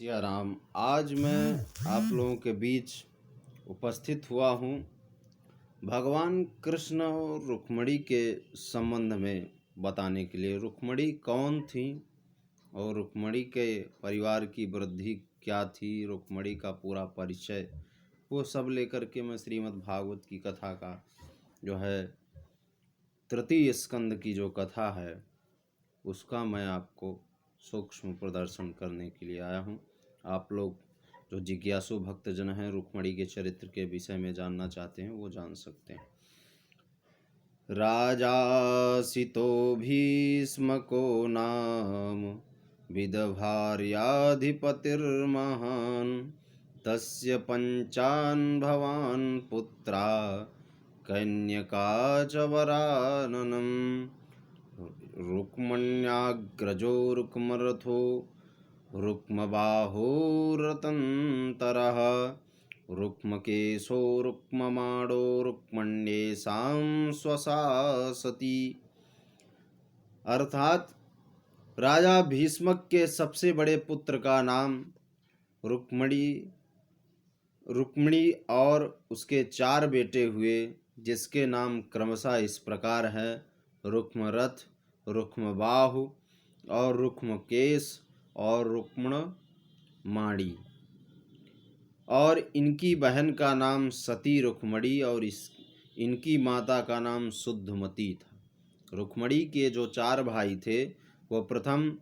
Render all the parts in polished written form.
सिया राम। आज मैं आप लोगों के बीच उपस्थित हुआ हूँ भगवान कृष्ण और रुक्मिणी के संबंध में बताने के लिए। रुक्मिणी कौन थी और रुक्मिणी के परिवार की वृद्धि क्या थी, रुक्मिणी का पूरा परिचय, वो सब लेकर के मैं श्रीमद् भागवत की कथा का जो है तृतीय स्कंद की जो कथा है उसका मैं आपको सूक्ष्म प्रदर्शन करने के लिए आया हूँ। आप लोग जो जिज्ञासु भक्तजन हैं, रुक्मिणी के चरित्र के विषय में जानना चाहते हैं, वो जान सकते हैं। राजासितो भीष्मको नाम विदभार्याधिपतिर्महान् तस्य पंचान् भवान् पुत्रा कन्यका च वराननम् रुक्मण्याग्रजो रुक्मरथो रुक्मबाहुरतन्तरः रुक्मकेशो रुक्ममाणो रुक्मण्येषां स्वसा सती। अर्थात राजा भीष्मक के सबसे बड़े पुत्र का नाम रुक्मिणी और उसके 4 बेटे हुए, जिसके नाम क्रमशः इस प्रकार है: रुक्मरथ, रुक्मबाहु और रुक्मकेश और रुक्ममाणी। और इनकी बहन का नाम सती रुक्मिणी और इनकी माता का नाम शुद्धमती था। रुक्मिणी के जो 4 भाई थे वो प्रथम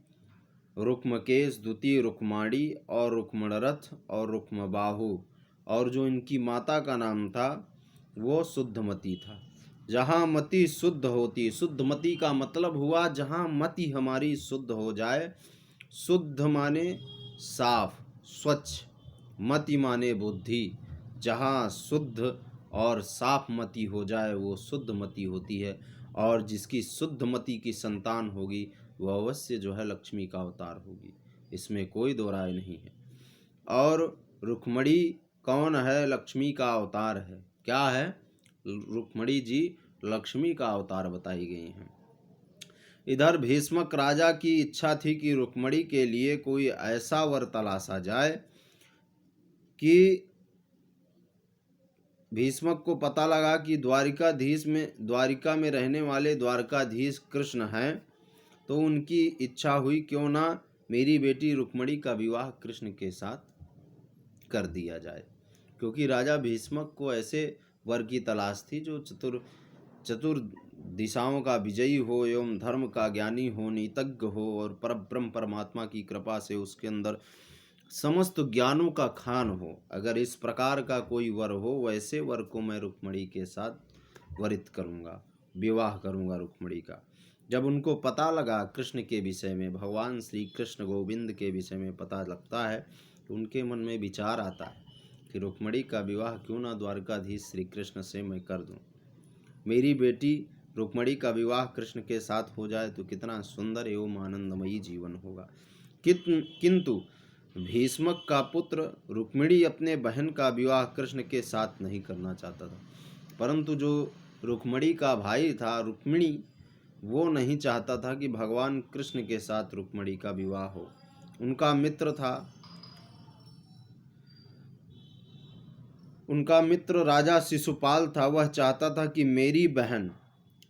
रुक्मकेश, द्वितीय रुक्माणी और रुक्मरथ और रुक्मबाहु, और जो इनकी माता का नाम था वो शुद्धमती था। जहाँ मति शुद्ध होती, शुद्धमती का मतलब हुआ जहाँ मति हमारी शुद्ध हो जाए। शुद्ध माने साफ, स्वच्छ, मति माने बुद्धि। जहाँ शुद्ध और साफ मति हो जाए वो शुद्ध मति होती है, और जिसकी शुद्ध मति की संतान होगी वह अवश्य जो है लक्ष्मी का अवतार होगी, इसमें कोई दो राय नहीं है। और रुक्मिणी कौन है? लक्ष्मी का अवतार है। क्या है? रुक्मिणी जी लक्ष्मी का अवतार बताई गई हैं। इधर भीष्मक राजा की इच्छा थी कि रुक्मिणी के लिए कोई ऐसा वर तलाशा जाए कि भीष्मक को पता लगा कि द्वारिका में रहने वाले द्वारकाधीश कृष्ण हैं, तो उनकी इच्छा हुई क्यों ना मेरी बेटी रुक्मिणी का विवाह कृष्ण के साथ कर दिया जाए। क्योंकि राजा भीष्मक को ऐसे वर की तलाश थी जो चतुर दिशाओं का विजयी हो एवं धर्म का ज्ञानी हो, नीतज्ञ हो और परब्रह्म परमात्मा की कृपा से उसके अंदर समस्त ज्ञानों का खान हो। अगर इस प्रकार का कोई वर हो, वैसे वर को मैं रुक्मिणी के साथ वरित करूँगा, विवाह करूँगा रुक्मिणी का। जब उनको पता लगा कृष्ण के विषय में, भगवान श्री कृष्ण गोविंद के विषय में पता लगता है, तो उनके मन में विचार आता है कि रुक्मिणी का विवाह क्यों ना द्वारकाधीश श्री कृष्ण से मैं कर दूं। मेरी बेटी रुक्मिणी का विवाह कृष्ण के साथ हो जाए तो कितना सुंदर एवं आनंदमयी जीवन होगा। किंतु भीष्मक का पुत्र रुक्मिणी अपने बहन का विवाह कृष्ण के साथ नहीं करना चाहता था, परंतु जो रुक्मिणी का भाई था रुक्मिणी, वो नहीं चाहता था कि भगवान कृष्ण के साथ रुक्मिणी का विवाह हो। उनका मित्र राजा शिशुपाल था। वह चाहता था कि मेरी बहन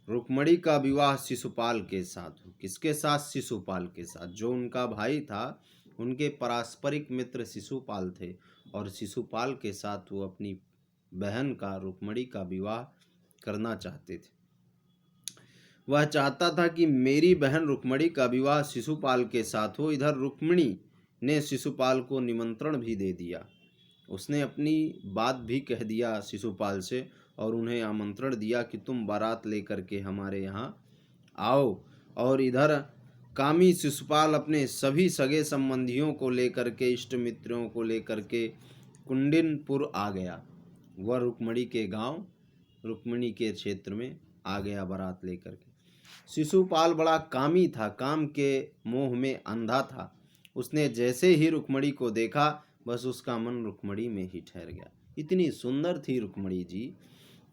रुक्मिणी का विवाह शिशुपाल के साथ हो। किसके साथ? शिशुपाल के साथ। जो उनका भाई था, उनके पारस्परिक मित्र शिशुपाल थे, और शिशुपाल के साथ वो अपनी बहन का रुक्मिणी का विवाह करना चाहते थे। वह चाहता था कि मेरी बहन रुक्मिणी का विवाह शिशुपाल के साथ हो। इधर रुक्मिणी ने शिशुपाल को निमंत्रण भी दे दिया। उसने अपनी बात भी कह दिया शिशुपाल से, और उन्हें आमंत्रण दिया कि तुम बारात लेकर के हमारे यहाँ आओ। और इधर कामी शिशुपाल अपने सभी सगे संबंधियों को लेकर के, इष्ट मित्रों को लेकर के कुंडिनपुर आ गया। वह रुक्मिणी के गांव, रुक्मिणी के क्षेत्र में आ गया बारात लेकर के। शिशुपाल बड़ा कामी था, काम के मोह में अंधा था। उसने जैसे ही रुक्मिणी को देखा, बस उसका मन रुक्मिणी में ही ठहर गया। इतनी सुंदर थी रुक्मिणी जी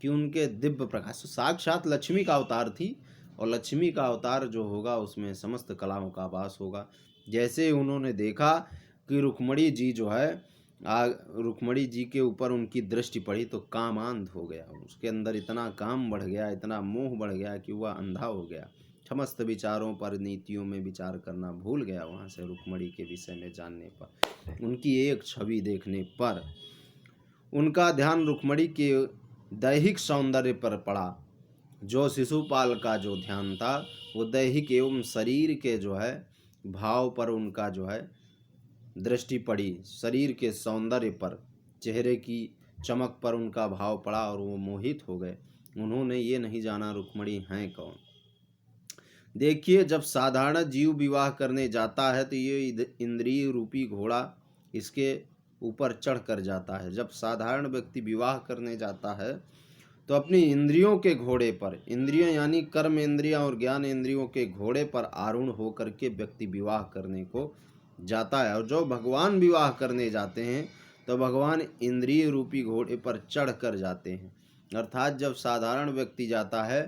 कि उनके दिव्य प्रकाश, साक्षात लक्ष्मी का अवतार थी, और लक्ष्मी का अवतार जो होगा उसमें समस्त कलाओं का वास होगा। जैसे उन्होंने देखा, कि रुक्मणी जी जो है रुक्मणी जी के ऊपर उनकी दृष्टि पड़ी तो कामांध हो गया। उसके अंदर इतना काम बढ़ गया, इतना मोह बढ़ गया कि वह अंधा हो गया। समस्त विचारों पर, नीतियों में विचार करना भूल गया। वहाँ से रुक्मणी के विषय में जानने पर, उनकी एक छवि देखने पर उनका ध्यान रुक्मणी के दैहिक सौंदर्य पर पड़ा। जो शिशुपाल का जो ध्यान था वो दैहिक एवं शरीर के जो है भाव पर उनका जो है दृष्टि पड़ी, शरीर के सौंदर्य पर, चेहरे की चमक पर उनका भाव पड़ा और वो मोहित हो गए। उन्होंने ये नहीं जाना रुक्मणी हैं कौन। देखिए, जब साधारण जीव विवाह करने जाता है तो ये इंद्रिय रूपी घोड़ा इसके ऊपर चढ़ कर जाता है। जब साधारण व्यक्ति विवाह करने जाता है तो अपनी इंद्रियों के घोड़े पर, इंद्रियों यानी कर्म इंद्रियां और ज्ञान इंद्रियों के घोड़े पर आरूढ़ होकर के व्यक्ति विवाह करने को जाता है। और जो भगवान विवाह करने जाते हैं तो भगवान इंद्रिय रूपी घोड़े पर चढ़ कर जाते हैं। अर्थात जब साधारण व्यक्ति जाता है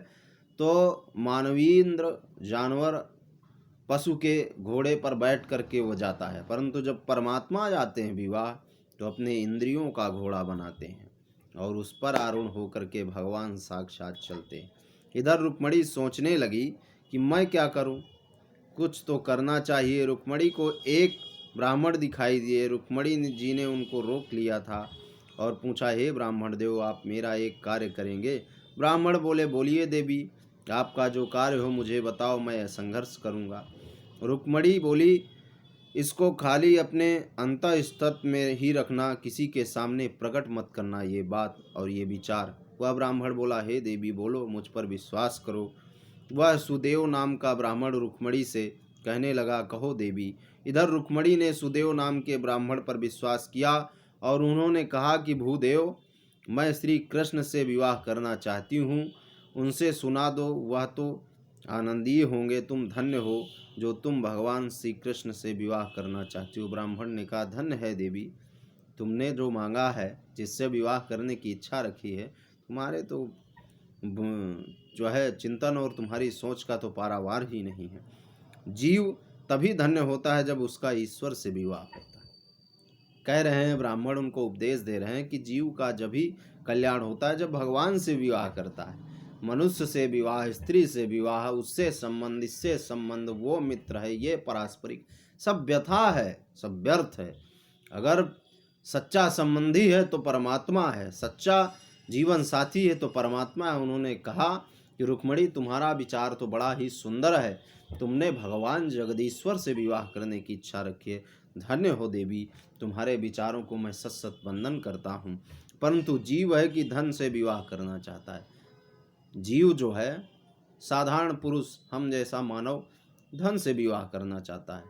तो मानवीय इंद्र, जानवर, पशु के घोड़े पर बैठ करके वो जाता है, परंतु जब परमात्मा जाते हैं विवाह तो अपने इंद्रियों का घोड़ा बनाते हैं और उस पर आरूढ़ होकर के भगवान साक्षात चलते हैं। इधर रुक्मणी सोचने लगी कि मैं क्या करूं, कुछ तो करना चाहिए। रुक्मणी को एक ब्राह्मण दिखाई दिए। रुक्मणी जी ने उनको रोक लिया था और पूछा, हे ब्राह्मण देव, आप मेरा एक कार्य करेंगे? ब्राह्मण बोले, बोलिए देवी, आपका जो कार्य हो मुझे बताओ, मैं संघर्ष करूंगा। रुक्मणी बोली, इसको खाली अपने अंतःस्थित में ही रखना, किसी के सामने प्रकट मत करना ये बात और ये विचार। वह ब्राह्मण बोला, हे देवी बोलो, मुझ पर विश्वास करो। वह सुदेव नाम का ब्राह्मण रुक्मणी से कहने लगा, कहो देवी। इधर रुक्मणी ने सुदेव नाम के ब्राह्मण पर विश्वास किया और उन्होंने कहा कि भूदेव, मैं श्री कृष्ण से विवाह करना चाहती हूँ, उनसे सुना दो, वह तो आनंदीय होंगे। तुम धन्य हो जो तुम भगवान श्री कृष्ण से विवाह करना चाहती हो। ब्राह्मण ने कहा, धन्य है देवी, तुमने जो मांगा है, जिससे विवाह करने की इच्छा रखी है, तुम्हारे तो जो है चिंतन और तुम्हारी सोच का तो पारावार ही नहीं है। जीव तभी धन्य होता है जब उसका ईश्वर से विवाह होता है। कह रहे हैं ब्राह्मण, उनको उपदेश दे रहे हैं कि जीव का जब भी कल्याण होता है जब भगवान से विवाह करता है। मनुष्य से विवाह, स्त्री से विवाह, उससे संबंध, इससे संबंध, वो मित्र है, ये पारस्परिक, सब व्यथा है, सब व्यर्थ है। अगर सच्चा संबंधी है तो परमात्मा है, सच्चा जीवन साथी है तो परमात्मा है। उन्होंने कहा कि रुक्मणी, तुम्हारा विचार तो बड़ा ही सुंदर है, तुमने भगवान जगदीश्वर से विवाह करने की इच्छा रखी है। धन्य हो देवी, तुम्हारे विचारों को मैं सत सत वंदन करता हूँ। परंतु जीव है कि धन से विवाह करना चाहता है। जीव जो है, साधारण पुरुष, हम जैसा मानव, धन से विवाह करना चाहता है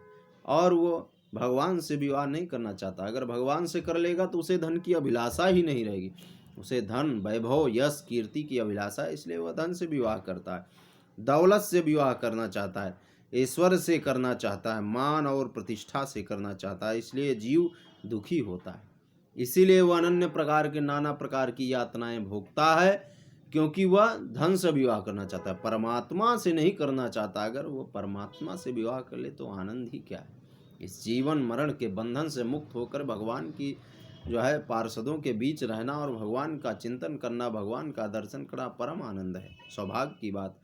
और वो भगवान से विवाह नहीं करना चाहता। अगर भगवान से कर लेगा तो उसे धन की अभिलाषा ही नहीं रहेगी। उसे धन, वैभव, यश, कीर्ति की अभिलाषा है, इसलिए वह धन से विवाह करता है। दौलत से विवाह करना चाहता है, ईश्वर से करना चाहता है, मान और प्रतिष्ठा से करना चाहता है, इसलिए जीव दुखी होता है। इसीलिए वह अनन्य प्रकार के, नाना प्रकार की यातनाएं भोगता है, क्योंकि वह धन से विवाह करना चाहता है, परमात्मा से नहीं करना चाहता। अगर वो परमात्मा से विवाह कर ले तो आनंद ही क्या है। इस जीवन मरण के बंधन से मुक्त होकर भगवान की जो है पार्षदों के बीच रहना और भगवान का चिंतन करना, भगवान का दर्शन करना परम आनंद है, सौभाग्य की बात।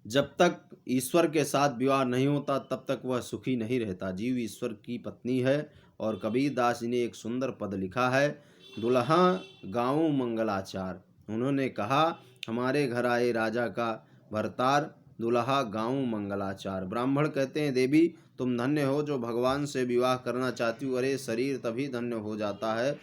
जब तक ईश्वर के साथ विवाह नहीं होता तब तक वह सुखी नहीं रहता। जीव ईश्वर की पत्नी है। और कबीर दास जी ने एक सुंदर पद लिखा है, दुल्हा गाँव मंगलाचार। उन्होंने कहा, हमारे घर आए राजा का भरतार, दुल्हा गाँव मंगलाचार। ब्राह्मण कहते हैं, देवी तुम धन्य हो जो भगवान से विवाह करना चाहती हो। अरे शरीर तभी धन्य हो जाता है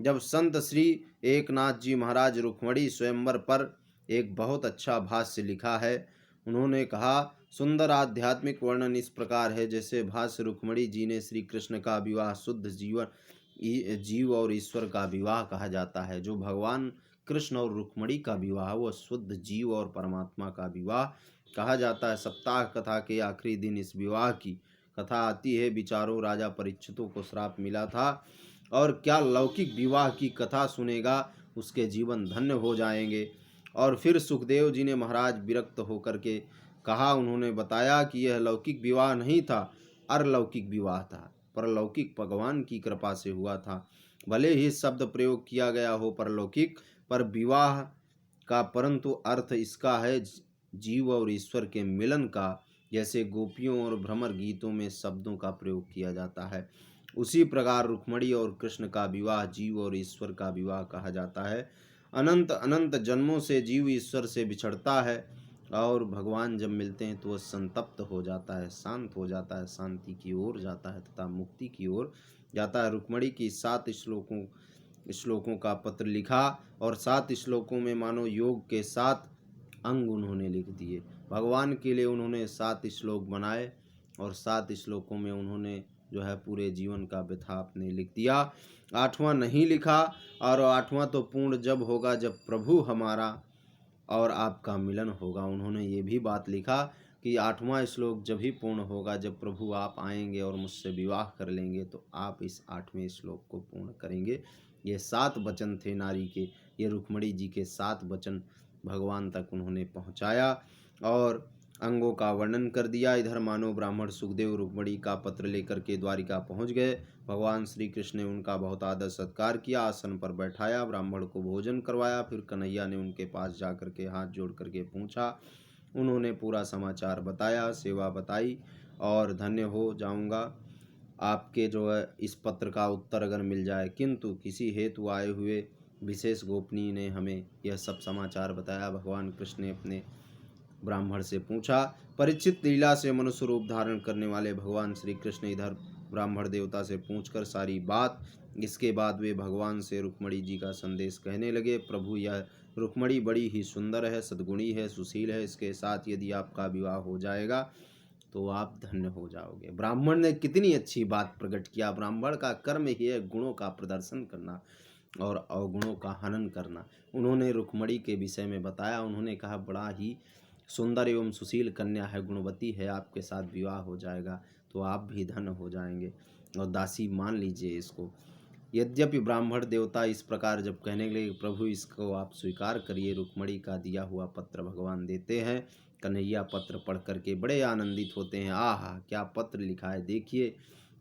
जब संत श्री एकनाथ जी महाराज रुक्मणी स्वयंवर पर एक बहुत अच्छा भाष्य लिखा है। उन्होंने कहा, सुंदर आध्यात्मिक वर्णन इस प्रकार है, जैसे भाष्य रुक्मणी जी ने श्री कृष्ण का विवाह शुद्ध जीव और ईश्वर का विवाह कहा जाता है। जो भगवान कृष्ण और रुक्मणी का विवाह वो शुद्ध जीव और परमात्मा का विवाह कहा जाता है। सप्ताह कथा के आखिरी दिन इस विवाह की कथा आती है। विचारों, राजा परीक्षितों को श्राप मिला था और क्या लौकिक विवाह की कथा सुनेगा उसके जीवन धन्य हो जाएंगे। और फिर सुखदेव जी ने महाराज विरक्त होकर के कहा, उन्होंने बताया कि यह लौकिक विवाह नहीं था, अरलौकिक विवाह था। परलौकिक भगवान की कृपा से हुआ था। भले ही शब्द प्रयोग किया गया हो परलौकिक, पर विवाह का, परंतु अर्थ इसका है जीव और ईश्वर के मिलन का। जैसे गोपियों और भ्रमर गीतों में शब्दों का प्रयोग किया जाता है, उसी प्रकार रुक्मिणी और कृष्ण का विवाह जीव और ईश्वर का विवाह कहा जाता है। अनंत अनंत जन्मों से जीव ईश्वर से बिछड़ता है और भगवान जब मिलते हैं तो वह संतप्त हो जाता है, शांत हो जाता है, शांति की ओर जाता है तथा मुक्ति की ओर जाता है। रुक्मिणी की 7 श्लोकों का पत्र लिखा और 7 श्लोकों में मानो योग के 7 अंग उन्होंने लिख दिए। भगवान के लिए उन्होंने 7 श्लोक बनाए और 7 श्लोकों में उन्होंने जो है पूरे जीवन का व्यथा अपने लिख दिया। 8वां नहीं लिखा, और 8वां तो पूर्ण जब होगा जब प्रभु हमारा और आपका मिलन होगा। उन्होंने ये भी बात लिखा कि 8वां श्लोक जब ही पूर्ण होगा जब प्रभु आप आएंगे और मुझसे विवाह कर लेंगे तो आप इस 8वें श्लोक को पूर्ण करेंगे। ये 7 वचन थे नारी के, ये रुक्मिणी जी के 7 वचन भगवान तक उन्होंने पहुँचाया और अंगों का वर्णन कर दिया। इधर मानो ब्राह्मण सुखदेव रुक्मिणी का पत्र लेकर के द्वारिका पहुँच गए। भगवान श्री कृष्ण ने उनका बहुत आदर सत्कार किया, आसन पर बैठाया, ब्राह्मण को भोजन करवाया। फिर कन्हैया ने उनके पास जाकर के हाथ जोड़ करके पूछा। उन्होंने पूरा समाचार बताया, सेवा बताई और धन्य हो जाऊंगा आपके जो है इस पत्र का उत्तर अगर मिल जाए। किंतु किसी हेतु आए हुए विशेष गोपनीय ने हमें यह सब समाचार बताया। भगवान कृष्ण ने अपने ब्राह्मण से पूछा। परीक्षित लीला से मनुष्य रूप धारण करने वाले भगवान श्री कृष्ण इधर ब्राह्मण देवता से पूछकर सारी बात, इसके बाद वे भगवान से रुक्मिणी जी का संदेश कहने लगे। प्रभु, यह रुक्मिणी बड़ी ही सुंदर है, सद्गुणी है, सुशील है, इसके साथ यदि आपका विवाह हो जाएगा तो आप धन्य हो जाओगे। ब्राह्मण ने कितनी अच्छी बात प्रकट किया। ब्राह्मण का कर्म ही है गुणों का प्रदर्शन करना और अवगुणों का हनन करना। उन्होंने रुक्मिणी के विषय में बताया। उन्होंने कहा बड़ा ही सुंदर एवं सुशील कन्या है, गुणवती है, आपके साथ विवाह हो जाएगा तो आप भी धन्य हो जाएंगे और दासी मान लीजिए इसको। यद्यपि ब्राह्मण देवता इस प्रकार जब कहने लगे, प्रभु इसको आप स्वीकार करिए। रुक्मिणी का दिया हुआ पत्र भगवान देते हैं। कन्हैया पत्र पढ़ करके बड़े आनंदित होते हैं। आहा, क्या पत्र लिखा है, देखिए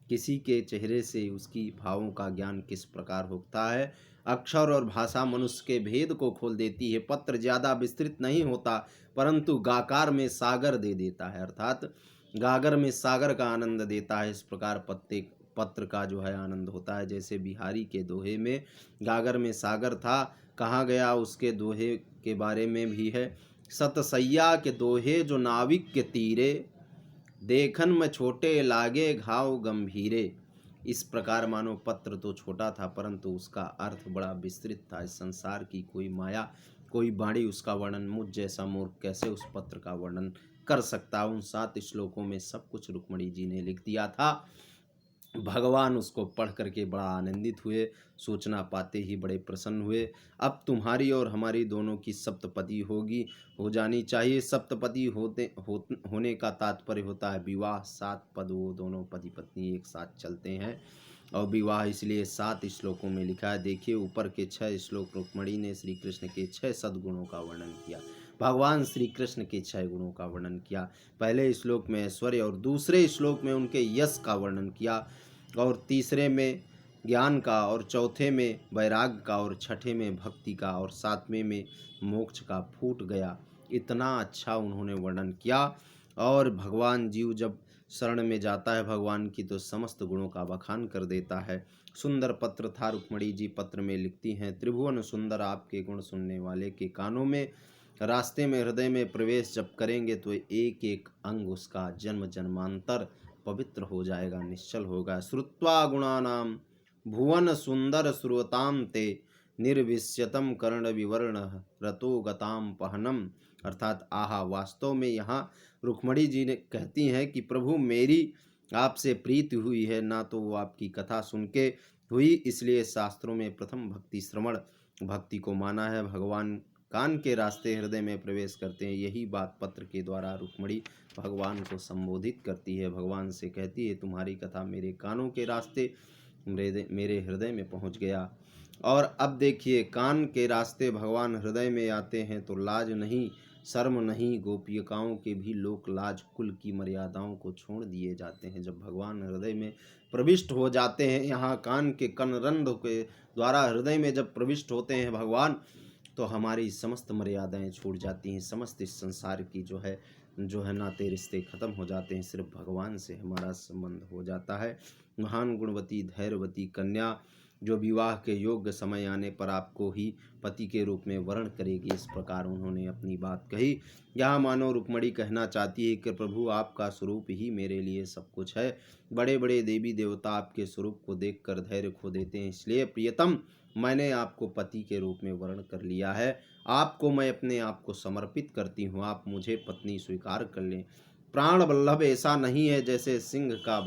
किसी के चेहरे से उसकी भावों का ज्ञान किस प्रकार होता है। अक्षर और भाषा मनुष्य के भेद को खोल देती है। पत्र ज़्यादा विस्तृत नहीं होता परंतु गाकार में सागर दे देता है, अर्थात गागर में सागर का आनंद देता है। इस प्रकार पत्र का जो है आनंद होता है। जैसे बिहारी के दोहे में गागर में सागर था, कहाँ गया उसके दोहे के बारे में भी है। सतसैया के दोहे जो नाविक के तीरे, देखन में छोटे लागे घाव गंभीरे। इस प्रकार मानो पत्र तो छोटा था परंतु उसका अर्थ बड़ा विस्तृत था। इस संसार की कोई माया, कोई वाणी उसका वर्णन, मुझ जैसा मूर्ख कैसे उस पत्र का वर्णन कर सकता। उन 7 श्लोकों में सब कुछ रुक्मिणी जी ने लिख दिया था। भगवान उसको पढ़ करके बड़ा आनंदित हुए, सूचना पाते ही बड़े प्रसन्न हुए। अब तुम्हारी और हमारी दोनों की सप्तपदी हो जानी चाहिए। सप्तपदी होने का तात्पर्य होता है विवाह। 7 पद वो दोनों पति पत्नी एक साथ चलते हैं और विवाह इसलिए 7 श्लोकों में लिखा है। देखिए ऊपर के 6 श्लोक रुक्मिणी ने श्री कृष्ण के 6 सद्गुणों का वर्णन किया। भगवान श्री कृष्ण के 6 गुणों का वर्णन किया। पहले श्लोक में ऐश्वर्य और दूसरे श्लोक में उनके यश का वर्णन किया और तीसरे में ज्ञान का और चौथे में वैराग्य का और छठे में भक्ति का और 7वें में मोक्ष का फूट गया। इतना अच्छा उन्होंने वर्णन किया। और भगवान जीव जब शरण में जाता है भगवान की तो समस्त गुणों का बखान कर देता है। सुंदर पत्र था। रुक्मिणी जी पत्र में लिखती हैं, त्रिभुवन सुंदर आपके गुण सुनने वाले के कानों में, रास्ते में हृदय में प्रवेश जब करेंगे तो एक एक अंग उसका जन्म जन्मांतर पवित्र हो जाएगा, निश्चल होगा। श्रुत्वा गुणानाम भुवन सुंदर श्रुताम ते, निर्विश्यतम कर्ण विवर्ण रतो गताम पहनम। अर्थात आहा, वास्तव में यहाँ रुक्मिणी जी ने कहती हैं कि प्रभु मेरी आपसे प्रीति हुई है, ना तो वो आपकी कथा सुन के हुई, इसलिए शास्त्रों में प्रथम भक्ति श्रवण भक्ति को माना है। भगवान कान के रास्ते हृदय में प्रवेश करते हैं। यही बात पत्र के द्वारा रुक्मिणी भगवान को संबोधित करती है। भगवान से कहती है तुम्हारी कथा मेरे कानों के रास्ते मेरे हृदय में पहुंच गया। और अब देखिए कान के रास्ते भगवान हृदय में आते हैं तो लाज नहीं शर्म नहीं, गोपिकाओं के भी लोक लाज कुल की मर्यादाओं को छोड़ दिए जाते हैं। जब भगवान हृदय में प्रविष्ट हो जाते हैं, यहाँ कान के कनरंध्र के द्वारा हृदय में जब प्रविष्ट होते हैं भगवान, तो हमारी समस्त मर्यादाएं छूट जाती हैं, समस्त इस संसार की जो है नाते रिश्ते खत्म हो जाते हैं, सिर्फ भगवान से हमारा संबंध हो जाता है। महान गुणवती धैर्यवती कन्या जो विवाह के योग्य समय आने पर आपको ही पति के रूप में वर्ण करेगी, इस प्रकार उन्होंने अपनी बात कही। यहाँ मानो रुक्मणी कहना चाहती है कि प्रभु आपका स्वरूप ही मेरे लिए सब कुछ है। बड़े बड़े देवी देवता आपके स्वरूप को देखकर धैर्य खो देते हैं, इसलिए प्रियतम मैंने आपको पति के रूप में वर्ण कर लिया है। आपको मैं अपने आप को समर्पित करती हूँ, आप मुझे पत्नी स्वीकार कर लें। प्राण वल्लभ ऐसा नहीं है जैसे सिंह का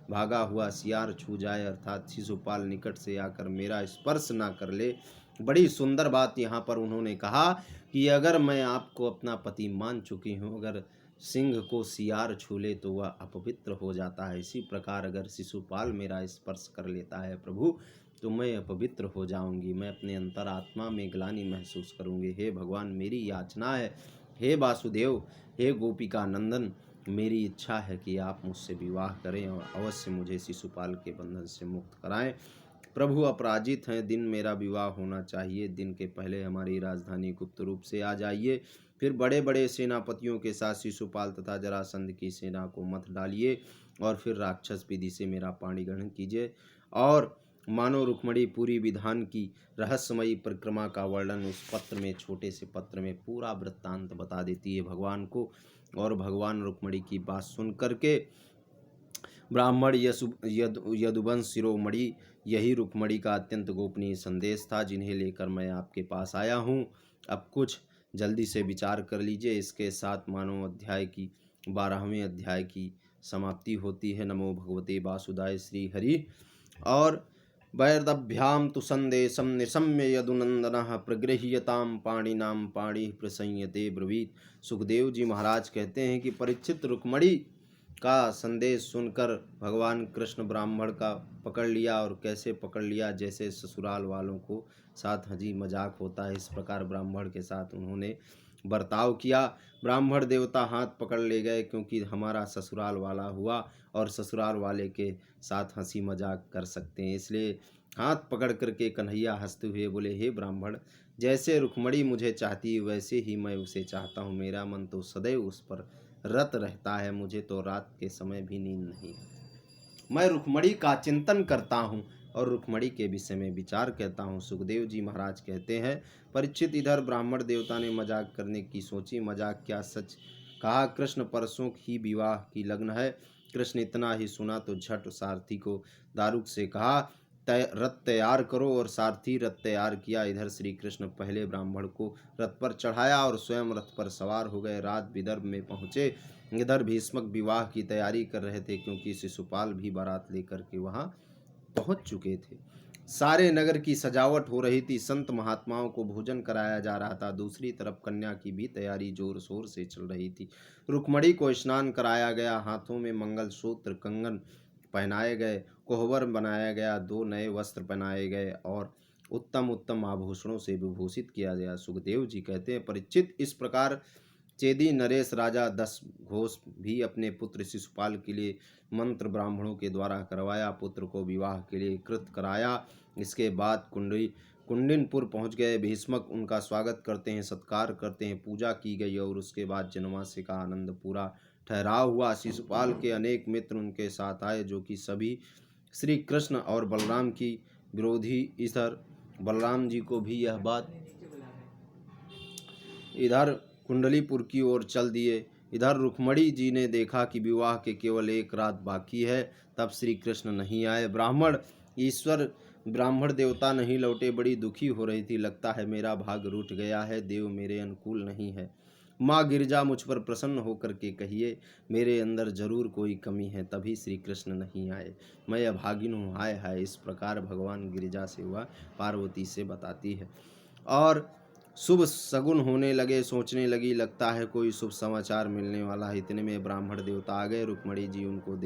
भागा हुआ सियार छू जाए, अर्थात शिशुपाल निकट से आकर मेरा स्पर्श ना कर ले। बड़ी सुंदर बात यहाँ पर उन्होंने कहा कि अगर मैं आपको अपना पति मान चुकी हूँ, अगर सिंह को सियार छू ले तो वह अपवित्र हो जाता है, इसी प्रकार अगर शिशुपाल मेरा स्पर्श कर लेता है प्रभु, तो मैं अपवित्र हो जाऊंगी, मैं अपने अंतरात्मा में ग्लानि महसूस करूंगी। हे भगवान, मेरी याचना है, हे वासुदेव, हे गोपिका नंदन, मेरी इच्छा है कि आप मुझसे विवाह करें और अवश्य मुझे शिशुपाल के बंधन से मुक्त कराएं। प्रभु अपराजित हैं, दिन मेरा विवाह होना चाहिए, दिन के पहले हमारी राजधानी गुप्त रूप से आ जाइए, फिर बड़े बड़े सेनापतियों के साथ शिशुपाल तथा जरासंध की सेना को मत डालिए और फिर राक्षस विधि से मेरा पाणी ग्रहण कीजिए। और मानो रुक्मणी पूरी विधान की रहस्यमयी परिक्रमा का वर्णन उस पत्र में, छोटे से पत्र में पूरा वृत्तांत बता देती है भगवान को। और भगवान रुक्मणी की बात सुन करके ब्राह्मण यदुवंश शिरोमणि, यही रुक्मणी का अत्यंत गोपनीय संदेश था जिन्हें लेकर मैं आपके पास आया हूँ। अब कुछ जल्दी से विचार कर लीजिए। इसके साथ मानव अध्याय की 12वें अध्याय की समाप्ति होती है। नमो भगवते वासुदेवाय श्री हरि। और वैरदभ्याम तु संदेशम निशम्य यदुनंदनः प्रगृह्यताम पाणिनाम पाणि प्रसंयते ब्रवीत। सुखदेव जी महाराज कहते हैं कि परीक्षित रुक्मणी का संदेश सुनकर भगवान कृष्ण ब्राह्मण का पकड़ लिया, और कैसे पकड़ लिया, जैसे ससुराल वालों को साथ हंसी मजाक होता है, इस प्रकार ब्राह्मण के साथ उन्होंने बर्ताव किया। ब्राह्मण देवता हाथ पकड़ ले गए, क्योंकि हमारा ससुराल वाला हुआ और ससुराल वाले के साथ हंसी मजाक कर सकते हैं, इसलिए हाथ पकड़ करके कन्हैया हंसते हुए बोले, हे ब्राह्मण, जैसे रुक्मणी मुझे चाहती है वैसे ही मैं उसे चाहता हूँ। मेरा मन तो सदैव उस पर रत रहता है, मुझे तो रात के समय भी नींद नहीं है। मैं रुक्मणी का चिंतन करता हूँ और रुक्मणी के विषय में विचार करता हूँ। सुखदेव जी महाराज कहते हैं, परीक्षित, इधर ब्राह्मण देवता ने मजाक करने की सोची, मजाक क्या सच कहा। कृष्ण परसों ही विवाह की लग्न है। कृष्ण इतना ही सुना तो झट सारथी को दारुक से कहा, रथ तैयार करो, और सारथी रथ तैयार किया। इधर श्री कृष्ण पहले ब्राह्मण को रथ पर चढ़ाया और स्वयं रथ पर सवार हो गए। रात विदर्भ में पहुँचे। इधर भीष्मक विवाह की तैयारी कर रहे थे, क्योंकि शिशुपाल भी बारात लेकर के वहां पहुंच चुके थे। सारे नगर की सजावट हो रही थी, संत महात्माओं को भोजन कराया जा रहा था। दूसरी तरफ कन्या की भी तैयारी जोर शोर से चल रही थी। रुक्मणी को स्नान कराया गया, हाथों में मंगल सूत्र कंगन पहनाए गए, कोहबर बनाया गया, 2 नए वस्त्र पहनाए गए और उत्तम उत्तम आभूषणों से विभूषित किया गया। सुखदेव जी कहते हैं, परीक्षित, इस प्रकार चेदी नरेश राजा 10 घोष भी अपने पुत्र शिशुपाल के लिए मंत्र ब्राह्मणों के द्वारा करवाया, पुत्र को विवाह के लिए कृत कराया। इसके बाद कुंडिनपुर पहुंच गए। भीष्मक उनका स्वागत करते हैं, सत्कार करते हैं, पूजा की गई और उसके बाद जनवासी का आनंद पूरा ठहराव हुआ। शिशुपाल के अनेक मित्र उनके साथ आए, जो कि सभी श्री कृष्ण और बलराम की विरोधी। इधर बलराम जी को भी यह बात इधर कुंडलीपुर की ओर चल दिए। इधर रुक्मणी जी ने देखा कि विवाह के केवल 1 रात बाकी है, तब श्री कृष्ण नहीं आए। ब्राह्मण देवता नहीं लौटे, बड़ी दुखी हो रही थी। लगता है मेरा भाग रूठ गया है, देव मेरे अनुकूल नहीं है। माँ गिरिजा, मुझ पर प्रसन्न होकर के कहिए, मेरे अंदर जरूर कोई कमी है, तभी श्री कृष्ण नहीं आए, मैं अभागिन हूँ, हाय हाय। इस प्रकार भगवान गिरिजा से हुआ पार्वती से बताती है। और शुभ शगुन होने लगे। सोचने लगी, लगता है कोई शुभ समाचार मिलने वाला है। इतने में ब्राह्मण देवता आ गए। रुक्मणी जी उनको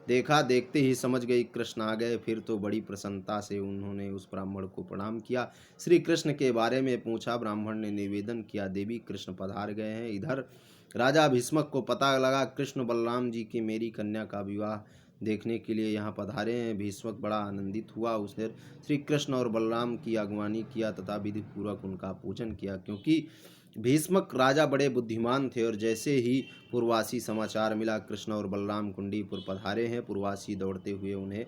देखा, देखते ही समझ गई कृष्ण आ गए। फिर तो बड़ी प्रसन्नता से उन्होंने उस ब्राह्मण को प्रणाम किया, श्री कृष्ण के बारे में पूछा। ब्राह्मण ने निवेदन किया, देवी कृष्ण पधार गए हैं। इधर राजा भीष्मक को पता लगा कृष्ण बलराम जी की मेरी कन्या का विवाह देखने के लिए यहाँ पधारे हैं। भीष्मक बड़ा आनंदित हुआ। उसने श्री कृष्ण और बलराम की अगवानी किया तथा विधि पूर्वक उनका पूजन किया, क्योंकि भीष्मक राजा बड़े बुद्धिमान थे। और जैसे ही पूर्वासी समाचार मिला कृष्ण और बलराम कुंडीपुर पधारे हैं, पूर्वासी दौड़ते हुए उन्हें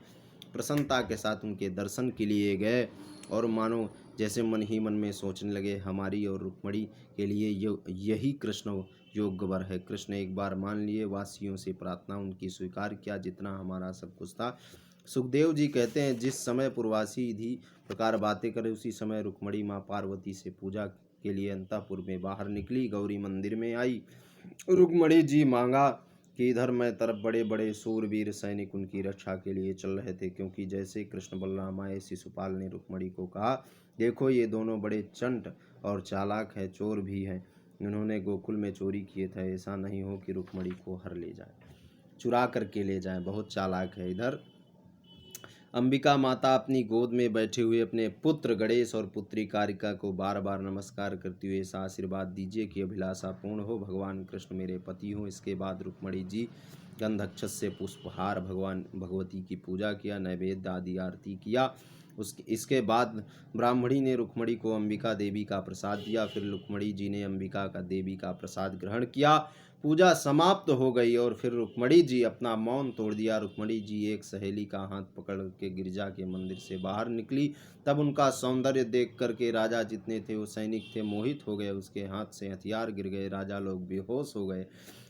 प्रसन्नता के साथ उनके दर्शन के लिए गए और मानो जैसे मन ही मन में सोचने लगे, हमारी और रुक्मणी के लिए यही कृष्ण योग्य वर है। कृष्ण एक बार मान लिए, वासियों से प्रार्थना उनकी स्वीकार किया जितना हमारा सब कुछ था। सुखदेव जी कहते हैं, जिस समय पूर्वासी इसी प्रकार बातें करे, उसी समय रुक्मणी माँ पार्वती से पूजा के लिए अंतःपुर में बाहर निकली, गौरी मंदिर में आई। रुक्मणी जी मांगा कि इधर मैं तरफ बड़े बड़े सूरवीर सैनिक उनकी रक्षा के लिए चल रहे थे, क्योंकि जैसे कृष्ण बलराम आए, शिशुपाल ने रुक्मणी को कहा, देखो ये दोनों बड़े चंट और चालाक है, चोर भी हैं। इन्होंने गोकुल में चोरी किए थे, ऐसा नहीं हो कि रुक्मणी को हर ले जाए, चुरा करके ले जाए, बहुत चालाक है। इधर अंबिका माता अपनी गोद में बैठे हुए अपने पुत्र गणेश और पुत्री कारिका को बार बार नमस्कार करते हुए ऐसा आशीर्वाद दीजिए कि अभिलाषा पूर्ण हो, भगवान कृष्ण मेरे पति हो। इसके बाद रुक्मणी जी गंधक्षस से पुष्पहार भगवान भगवती की पूजा किया, नैवेद्य आदि आरती किया। इसके बाद ब्राह्मणी ने रुक्मणी को अंबिका देवी का प्रसाद दिया। फिर रुक्मणी जी ने अंबिका का देवी का प्रसाद ग्रहण किया। पूजा समाप्त हो गई और फिर रुक्मणी जी अपना मौन तोड़ दिया। रुक्मणी जी एक सहेली का हाथ पकड़ के गिरजा के मंदिर से बाहर निकली। तब उनका सौंदर्य देख करके राजा जितने थे वो सैनिक थे मोहित हो गए। उसके हाथ से हथियार गिर गए, राजा लोग बेहोश हो गए।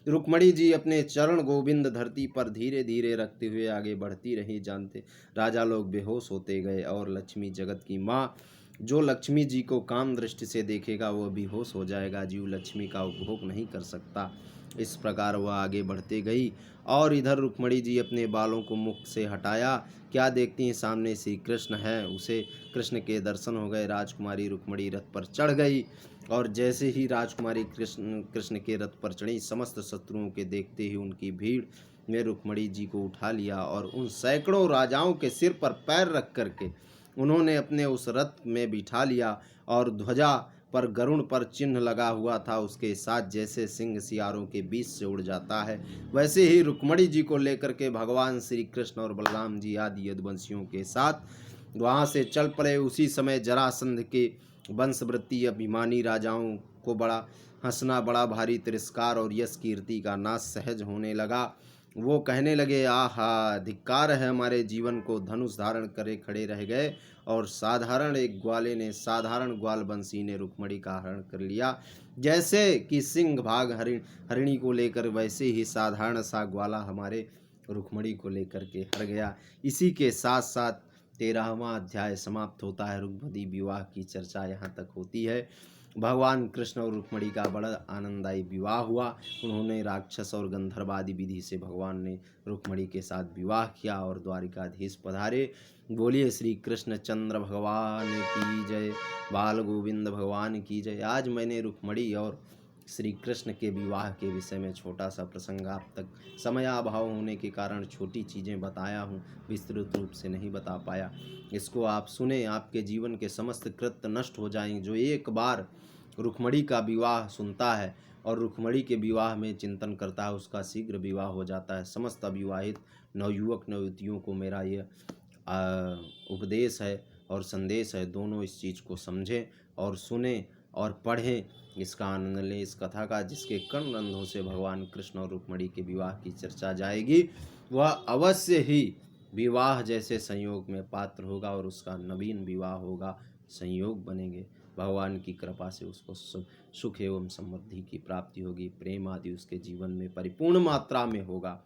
रुक्मणी जी अपने चरण गोविंद धरती पर धीरे धीरे रखते हुए आगे बढ़ती रही। जानते राजा लोग बेहोश होते गए और लक्ष्मी जगत की माँ, जो लक्ष्मी जी को काम दृष्टि से देखेगा वह बेहोश हो जाएगा, जीव लक्ष्मी का उपभोग नहीं कर सकता। इस प्रकार वह आगे बढ़ते गई और इधर रुक्मणी जी अपने बालों को मुख से हटाया। क्या देखती हैं, सामने श्री कृष्ण है। उसे कृष्ण के दर्शन हो गए। राजकुमारी रुक्मणी रथ पर चढ़ गई और जैसे ही राजकुमारी कृष्ण के रथ पर चढ़ी, समस्त शत्रुओं के देखते ही उनकी भीड़ ने रुक्मणी जी को उठा लिया और उन सैकड़ों राजाओं के सिर पर पैर रख करके उन्होंने अपने उस रथ में बिठा लिया और ध्वजा पर गरुड़ पर चिन्ह लगा हुआ था, उसके साथ जैसे सिंह सियारों के बीच से उड़ जाता है, वैसे ही रुक्मणी जी को लेकर के भगवान श्री कृष्ण और बलराम जी आदि यदुवंशियों के साथ वहाँ से चल पड़े। उसी समय जरासंध के वंशवृत्ति अभिमानी राजाओं को बड़ा हंसना, बड़ा भारी तिरस्कार और यश कीर्ति का नाश सहज होने लगा। वो कहने लगे, आहा, धिक्कार है, हमारे जीवन को धनुष धारण करे खड़े रह गए और साधारण ग्वाल बंसी ने रुक्मणी का हरण कर लिया। जैसे कि सिंह भाग हरिणी को लेकर, वैसे ही साधारण सा ग्वाला हमारे रुक्मणी को लेकर के हर गया। इसी के साथ साथ 13वां अध्याय समाप्त होता है। रुक्मणी विवाह की चर्चा यहाँ तक होती है। भगवान कृष्ण और रुक्मणी का बड़ा आनंददायी विवाह हुआ। उन्होंने राक्षस और गंधर्व आदि विधि से भगवान ने रुक्मणी के साथ विवाह किया और द्वारिकाधीश पधारे। बोलिए श्री कृष्ण चंद्र भगवान की जय, बाल गोविंद भगवान की जय। आज मैंने रुक्मणी और श्री कृष्ण के विवाह के विषय में छोटा सा प्रसंग आप तक समयाभाव होने के कारण छोटी चीज़ें बताया हूँ, विस्तृत रूप से नहीं बता पाया। इसको आप सुने, आपके जीवन के समस्त कृत्य नष्ट हो जाएंगे। जो एक बार रुक्मणी का विवाह सुनता है और रुक्मणी के विवाह में चिंतन करता है, उसका शीघ्र विवाह हो जाता है। समस्त अविवाहित नवयुवक नवयुवतियों को मेरा यह उपदेश है और संदेश है, दोनों इस चीज़ को समझें और सुने और पढ़ें, इसका आनंद लें इस कथा का। जिसके कर्ण रंध्रों से भगवान कृष्ण और रुक्मणी के विवाह की चर्चा जाएगी, वह अवश्य ही विवाह जैसे संयोग में पात्र होगा और उसका नवीन विवाह होगा, संयोग बनेंगे। भगवान की कृपा से उसको सुख एवं समृद्धि की प्राप्ति होगी, प्रेम आदि उसके जीवन में परिपूर्ण मात्रा में होगा।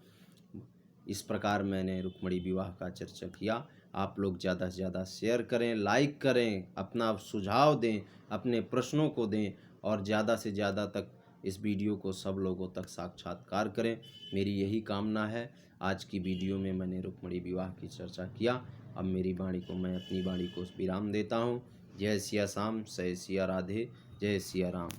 इस प्रकार मैंने रुक्मणी विवाह का चर्चा किया। आप लोग ज़्यादा से ज़्यादा शेयर करें, लाइक करें, अपना सुझाव दें, अपने प्रश्नों को दें और ज़्यादा से ज़्यादा तक इस वीडियो को सब लोगों तक साक्षात्कार करें, मेरी यही कामना है। आज की वीडियो में मैंने रुक्मणी विवाह की चर्चा किया। अब मेरी वाणी को मैं अपनी वाणी को विराम देता हूँ। जय सिया राम, जय सिया राधे, जय सिया राम।